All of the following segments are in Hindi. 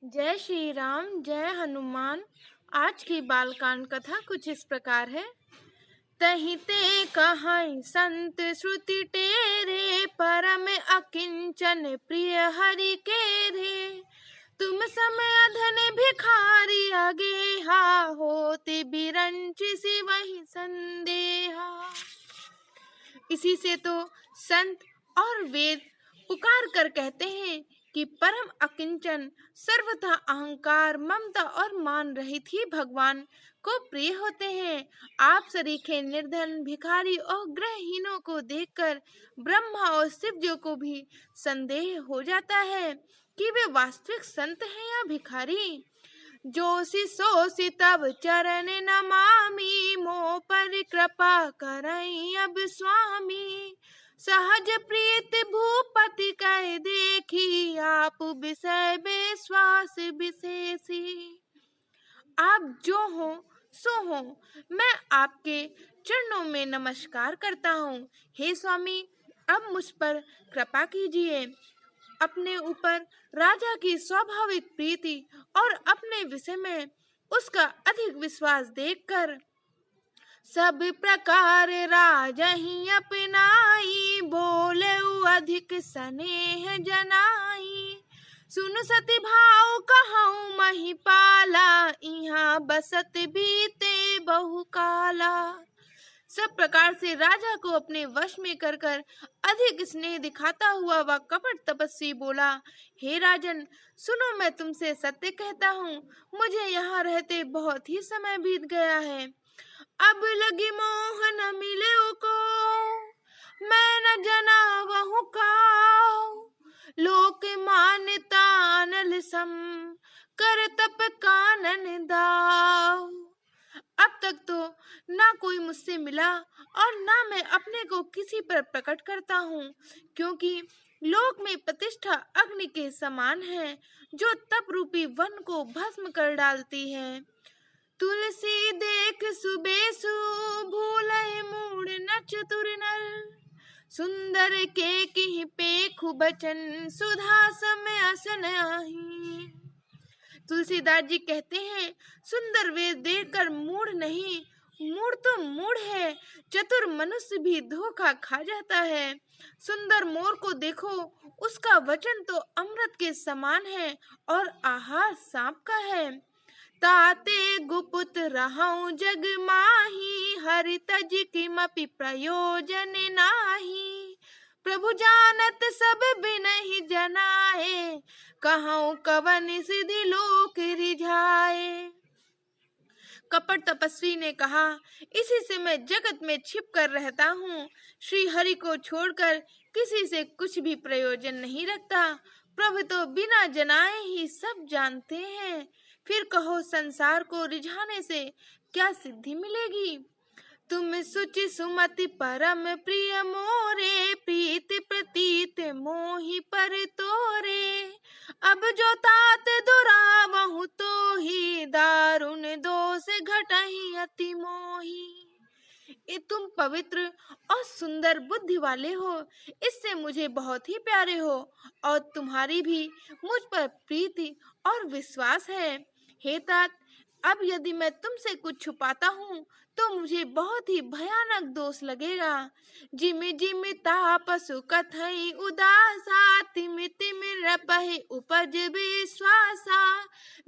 जय श्री राम, जय हनुमान। आज की बालकांड कथा कुछ इस प्रकार है। तहिते कहाई संत श्रुति टेरे, परम अकिंचन प्रिय हरि के रे। तुम समय अधन भिखारी अगेहा, होते बिरंच सी वही संदेहा। इसी से तो संत और वेद पुकार कर कहते हैं कि परम अकिंचन, सर्वथा अहंकार, ममता और मान रहित ही भगवान को प्रिय होते हैं। आप सरीखे निर्धन, भिखारी और गृहहीनों को देखकर ब्रह्मा और शिव जी को भी संदेह हो जाता है कि वे वास्तविक संत हैं या भिखारी। जोशी सोसी तब चरण नमामि, मोह पर कृपा करई अब स्वामी। सहज प्रीत भूपति कह देखी, आप विषय विश्वास विशेषी। आप जो हो सो हो, मैं आपके चरणों में नमस्कार करता हूँ। हे स्वामी, अब मुझ पर कृपा कीजिए। अपने ऊपर राजा की स्वाभाविक प्रीति और अपने विषय में उसका अधिक विश्वास देखकर सब प्रकार राजहि अपनाई, बोले अधिक स्नेह जनाई। सुन सती भाव कहूँ महिपाला, यहाँ बसत बीते बहु काला। सब प्रकार से राजा को अपने वश में कर अधिक स्नेह दिखाता हुआ वह कपट तपस्वी बोला, हे राजन, सुनो, मैं तुमसे सत्य कहता हूँ, मुझे यहाँ रहते बहुत ही समय बीत गया है। अब लगी मोह न मिले को, मैं न जना वहु काऊ। लोक मान्यता अनल सम, कर तप कानन दाऊ। अब तक तो ना कोई मुझसे मिला और ना मैं अपने को किसी पर प्रकट करता हूँ, क्योंकि लोक में प्रतिष्ठा अग्नि के समान है, जो तप रूपी वन को भस्म कर डालती है। तुलसी देख सुबेसु, भूलहि मूढ़ न चतुर नर। सुंदर के किहि पेखु बचन, सुधा समय असन आही। तुलसीदास जी कहते हैं, सुंदर वेद देखकर मूढ़ नहीं, मूढ़ तो मूढ़ है, चतुर मनुष्य भी धोखा खा जाता है। सुंदर मोर को देखो, उसका वचन तो अमृत के समान है और आहार सांप का है। ताते गुपुत रहऊं जग माही, हरि तज किमपि प्रयोजन नाही। प्रभु जानत सब बिनहि जनाए, कहूँ कवन सिद्धि लोक रिझाए। कपट तपस्वी ने कहा, इसी से मैं जगत में छिप कर रहता हूँ, श्री हरि को छोड़कर किसी से कुछ भी प्रयोजन नहीं रखता। प्रभु तो बिना जनाए ही सब जानते हैं, फिर कहो संसार को रिझाने से क्या सिद्धि मिलेगी। तुम सुचि सुमति परम प्रिय मोरे, प्रीत प्रतीत मोहि पर तोरे। अब जो तात दुरावहु तो ही, दारुण दोष घटहि अति मोही। ये तुम पवित्र और सुंदर बुद्धि वाले हो, इससे मुझे बहुत ही प्यारे हो, और तुम्हारी भी मुझ पर प्रीति और विश्वास है। हे तात, अब यदि मैं तुमसे कुछ छुपाता हूँ तो मुझे बहुत ही भयानक दोष लगेगा। जिमि जिमि तापसु कथई उदासा, तिमि तिमि रपहि उपज विश्वासा।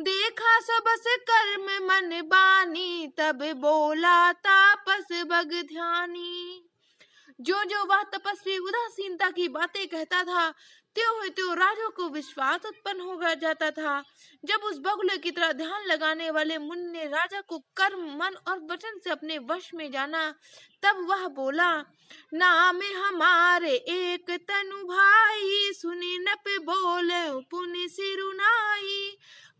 देखा सबस कर्म मन बानी, तब बोला तापस बग ध्यानी। जो वह तपस्वी उदासीनता की बातें कहता था, त्यों राजा को विश्वास उत्पन्न हो जाता था। जब उस बगुले की तरह ध्यान लगाने वाले मुनि ने राजा को कर्म, मन और वचन से अपने वश में जाना, तब वह बोला, नाम हमारे एक तनु भाई, सुनी नप बोले पुनि सिरुनाई।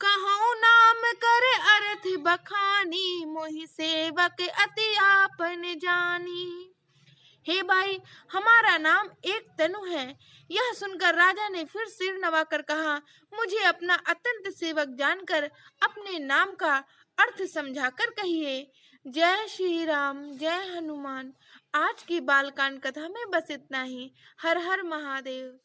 कहूँ नाम करे अर्थ बखानी, मोहि सेवक अति आपन जानी। हे भाई, हमारा नाम एक तनु है। यह सुनकर राजा ने फिर सिर नवाकर कहा, मुझे अपना अत्यंत सेवक जानकर अपने नाम का अर्थ समझाकर कहिए। जय श्री राम, जय हनुमान। आज की बालकांड कथा में बस इतना ही। हर हर महादेव।